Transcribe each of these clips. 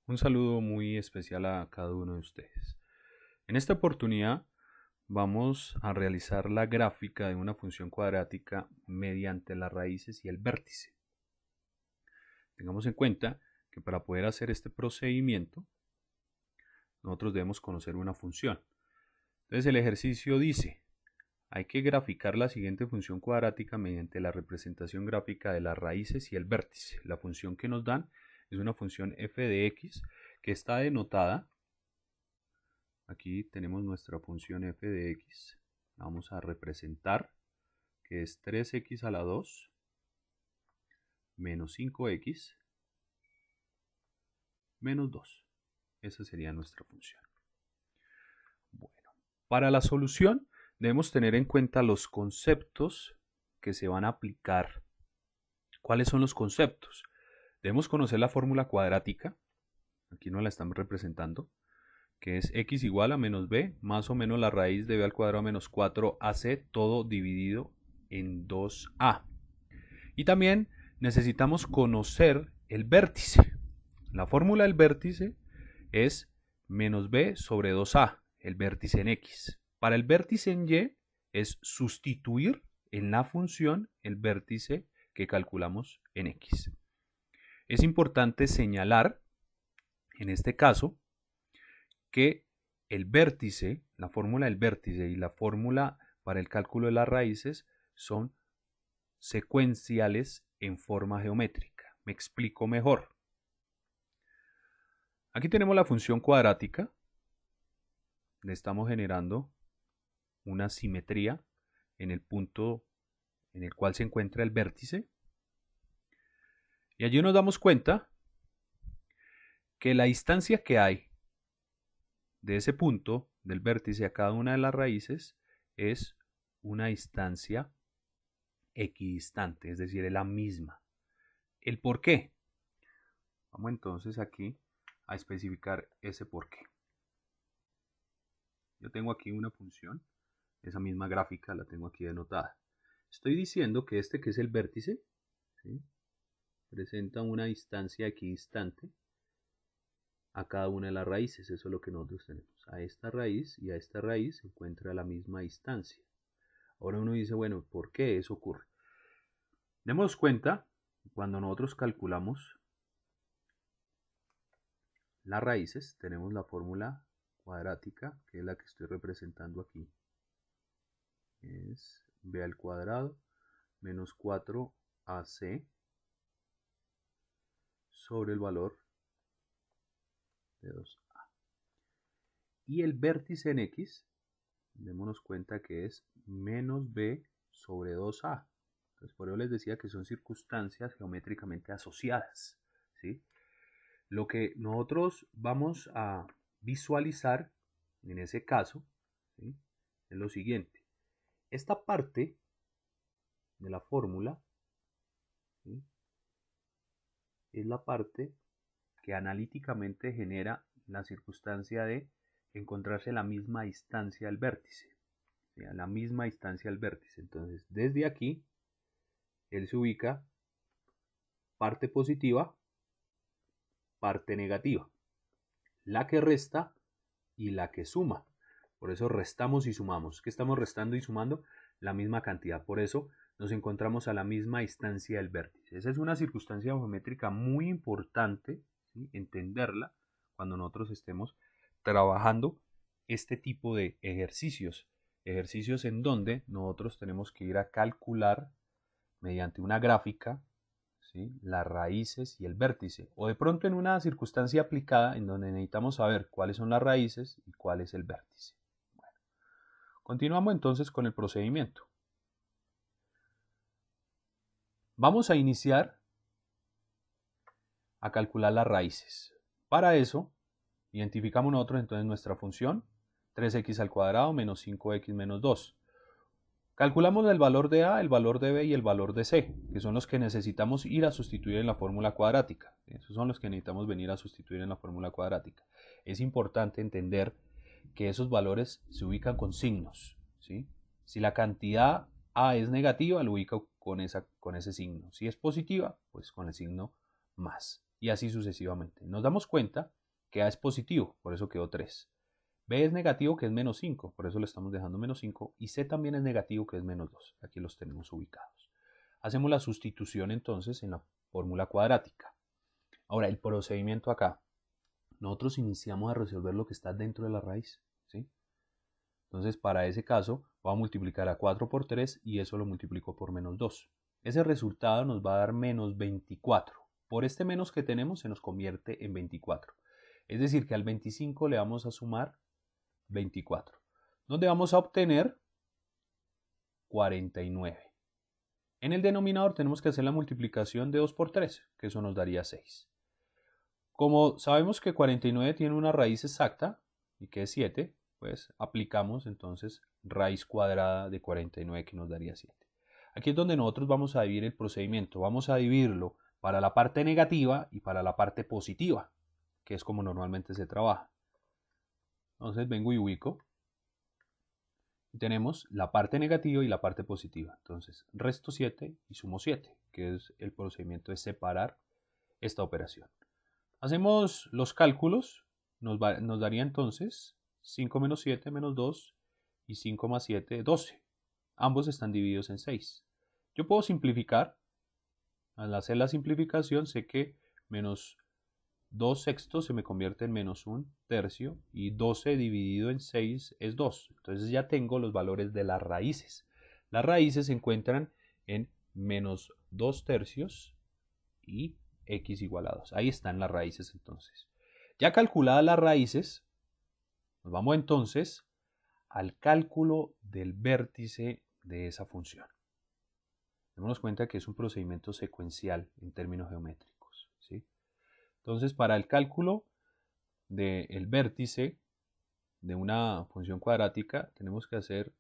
Un saludo muy especial a cada uno de ustedes. En esta oportunidad vamos a realizar la gráfica de una función cuadrática mediante las raíces y el vértice. Tengamos en cuenta que para poder hacer este procedimiento nosotros debemos conocer una función. Entonces el ejercicio dice, hay que graficar la siguiente función cuadrática mediante la representación gráfica de las raíces y el vértice. La función que nos dan es una función f de x que está denotada. Aquí tenemos nuestra función f de x. La vamos a representar, que es 3x a la 2 menos 5x menos 2. Esa sería nuestra función. Bueno, para la solución debemos tener en cuenta los conceptos que se van a aplicar. ¿Cuáles son los conceptos? Debemos conocer la fórmula cuadrática. Aquí nos la están representando, que es x igual a menos b más o menos la raíz de b al cuadrado menos 4ac, todo dividido en 2a. Y también necesitamos conocer el vértice. La fórmula del vértice es menos b sobre 2a, el vértice en x. Para el vértice en y es sustituir en la función el vértice que calculamos en x. Es importante señalar, en este caso, que el vértice, la fórmula del vértice y la fórmula para el cálculo de las raíces son secuenciales en forma geométrica. Me explico mejor. Aquí tenemos la función cuadrática. Le estamos generando una simetría en el punto en el cual se encuentra el vértice. Y allí nos damos cuenta que la distancia que hay de ese punto del vértice a cada una de las raíces es una distancia equidistante, es decir, es la misma. ¿El por qué? Vamos entonces aquí a especificar ese por qué. Yo tengo aquí una función, esa misma gráfica la tengo aquí denotada. Estoy diciendo que este que es el vértice, ¿sí?, presenta una distancia equidistante a cada una de las raíces. Eso es lo que nosotros tenemos. A esta raíz y a esta raíz se encuentra la misma distancia. Ahora uno dice, bueno, ¿por qué eso ocurre? Demos cuenta, cuando nosotros calculamos las raíces, tenemos la fórmula cuadrática, que es la que estoy representando aquí. Es b al cuadrado menos 4ac sobre el valor de 2a. Y el vértice en x, démonos cuenta que es menos b sobre 2a. Entonces, por eso les decía que son circunstancias geométricamente asociadas, ¿sí? Lo que nosotros vamos a visualizar en ese caso, ¿sí?, es lo siguiente. Esta parte de la fórmula, ¿sí?, es la parte que analíticamente genera la circunstancia de encontrarse a la misma distancia del vértice, ¿sí?, a la misma distancia del vértice. Entonces, desde aquí, él se ubica parte positiva, parte negativa, la que resta y la que suma. Por eso restamos y sumamos. ¿Qué estamos restando y sumando? La misma cantidad. Por eso nos encontramos a la misma distancia del vértice. Esa es una circunstancia geométrica muy importante, ¿sí?, entenderla cuando nosotros estemos trabajando este tipo de ejercicios. Ejercicios en donde nosotros tenemos que ir a calcular mediante una gráfica, ¿sí?, las raíces y el vértice. O de pronto en una circunstancia aplicada en donde necesitamos saber cuáles son las raíces y cuál es el vértice. Bueno, continuamos entonces con el procedimiento. Vamos a iniciar a calcular las raíces. Para eso, identificamos nosotros entonces nuestra función 3x al cuadrado menos 5x menos 2. Calculamos el valor de a, el valor de b y el valor de c, que son los que necesitamos ir a sustituir en la fórmula cuadrática. Esos son los que necesitamos venir a sustituir en la fórmula cuadrática. Es importante entender que esos valores se ubican con signos, ¿sí? Si la cantidad a es negativa, lo ubico con ese signo. Si es positiva, pues con el signo más. y así sucesivamente. Nos damos cuenta que A es positivo, por eso quedó 3. B es negativo, que es menos 5, por eso le estamos dejando menos 5, y C también es negativo, que es menos 2. Aquí los tenemos ubicados. Hacemos la sustitución entonces en la fórmula cuadrática. Ahora, el procedimiento acá. Nosotros iniciamos a resolver lo que está dentro de la raíz, ¿sí? Entonces, para ese caso, voy a multiplicar a 4 por 3 y eso lo multiplico por menos 2. Ese resultado nos va a dar menos 24. Por este menos que tenemos se nos convierte en 24. Es decir, que al 25 le vamos a sumar 24, donde vamos a obtener 49. En el denominador tenemos que hacer la multiplicación de 2 por 3, que eso nos daría 6. Como sabemos que 49 tiene una raíz exacta, y que es 7, pues aplicamos entonces raíz cuadrada de 49, que nos daría 7. Aquí es donde nosotros vamos a dividir el procedimiento. Vamos a dividirlo para la parte negativa y para la parte positiva, que es como normalmente se trabaja. Entonces vengo y ubico. Y tenemos la parte negativa y la parte positiva. Entonces resto 7 y sumo 7, que es el procedimiento de separar esta operación. Hacemos los cálculos, nos daría entonces 5 menos 7 menos 2 y 5 más 7, 12. Ambos están divididos en 6. Yo puedo simplificar. Al hacer la simplificación sé que menos 2 sextos se me convierte en menos 1 tercio y 12 dividido en 6 es 2. Entonces ya tengo los valores de las raíces. Las raíces se encuentran en menos 2 tercios y x igual a 2. Ahí están las raíces entonces. Ya calculadas las raíces, nos vamos entonces al cálculo del vértice de esa función. Démonos cuenta que es un procedimiento secuencial en términos geométricos, ¿sí? Entonces, para el cálculo del vértice de una función cuadrática, tenemos que hacer,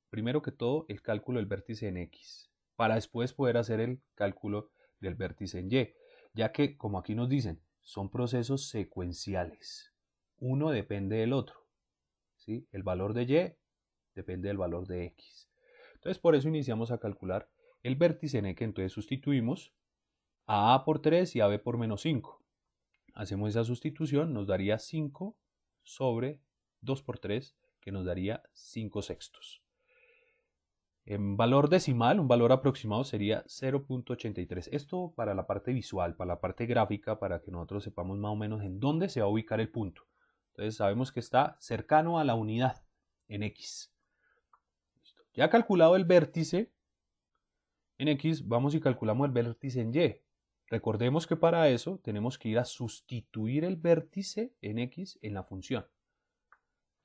primero que todo, el cálculo del vértice en x, para después poder hacer el cálculo del vértice en y, ya que, como aquí nos dicen, son procesos secuenciales. Uno depende del otro, ¿sí? El valor de y depende del valor de x. Entonces, por eso iniciamos a calcular el vértice en x. Entonces, sustituimos a por 3 y a b por menos 5. Hacemos esa sustitución, nos daría 5 sobre 2 por 3, que nos daría 5 sextos. En valor decimal, un valor aproximado sería 0.83. Esto para la parte visual, para la parte gráfica, para que nosotros sepamos más o menos en dónde se va a ubicar el punto. Entonces sabemos que está cercano a la unidad en x. Listo. Ya calculado el vértice en x, vamos y calculamos el vértice en y. Recordemos que para eso tenemos que ir a sustituir el vértice en x en la función.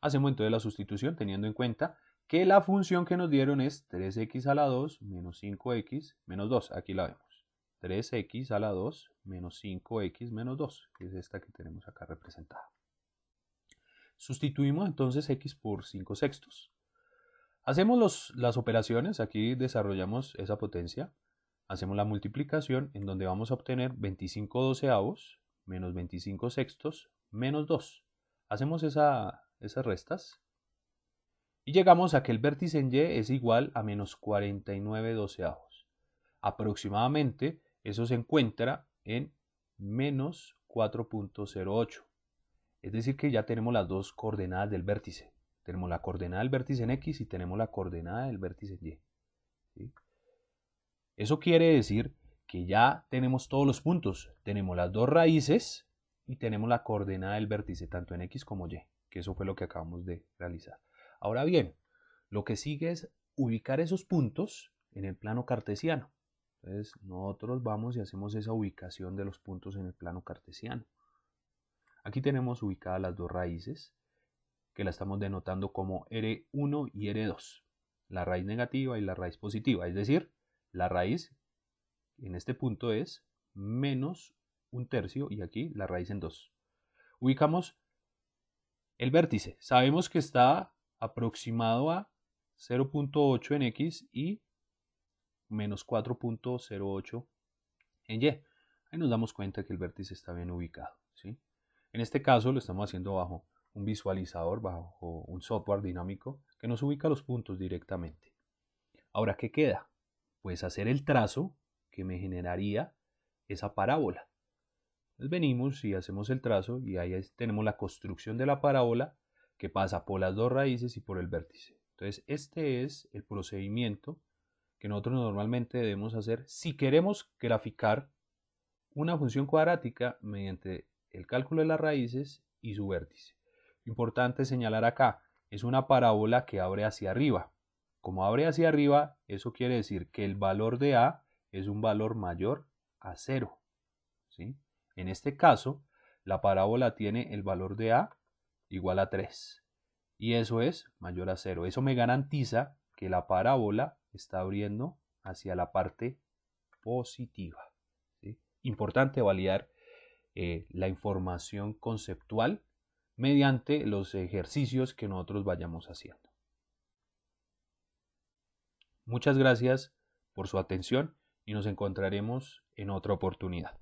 Hacemos entonces la sustitución teniendo en cuenta que la función que nos dieron es 3x a la 2 menos 5x menos 2. Aquí la vemos. 3x a la 2 menos 5x menos 2, que es esta que tenemos acá representada. Sustituimos entonces x por 5 sextos. Hacemos las operaciones, aquí desarrollamos esa potencia. Hacemos la multiplicación en donde vamos a obtener 25 doceavos menos 25 sextos menos 2. Hacemos esas restas y llegamos a que el vértice en y es igual a menos 49 doceavos. Aproximadamente eso se encuentra en menos 4.08. Es decir que ya tenemos las dos coordenadas del vértice. Tenemos la coordenada del vértice en x y tenemos la coordenada del vértice en y. ¿Sí? Eso quiere decir que ya tenemos todos los puntos. Tenemos las dos raíces y tenemos la coordenada del vértice, tanto en x como y, que eso fue lo que acabamos de realizar. Ahora bien, lo que sigue es ubicar esos puntos en el plano cartesiano. Entonces nosotros vamos y hacemos esa ubicación de los puntos en el plano cartesiano. Aquí tenemos ubicadas las dos raíces, que la estamos denotando como R1 y R2. La raíz negativa y la raíz positiva, es decir, la raíz en este punto es menos 1 tercio y aquí la raíz en 2. Ubicamos el vértice. Sabemos que está aproximado a 0.8 en x y menos 4.08 en y. Ahí nos damos cuenta que el vértice está bien ubicado, ¿sí? En este caso lo estamos haciendo bajo un visualizador, bajo un software dinámico que nos ubica los puntos directamente. Ahora, ¿qué queda? Pues hacer el trazo que me generaría esa parábola. Entonces venimos y hacemos el trazo y ahí tenemos la construcción de la parábola que pasa por las dos raíces y por el vértice. Entonces este es el procedimiento que nosotros normalmente debemos hacer si queremos graficar una función cuadrática mediante el cálculo de las raíces y su vértice. Importante señalar acá, es una parábola que abre hacia arriba. Como abre hacia arriba, eso quiere decir que el valor de a es un valor mayor a 0. ¿Sí? En este caso, la parábola tiene el valor de a igual a 3. Y eso es mayor a 0. Eso me garantiza que la parábola está abriendo hacia la parte positiva. ¿Sí? Importante validar la información conceptual mediante los ejercicios que nosotros vayamos haciendo. Muchas gracias por su atención y nos encontraremos en otra oportunidad.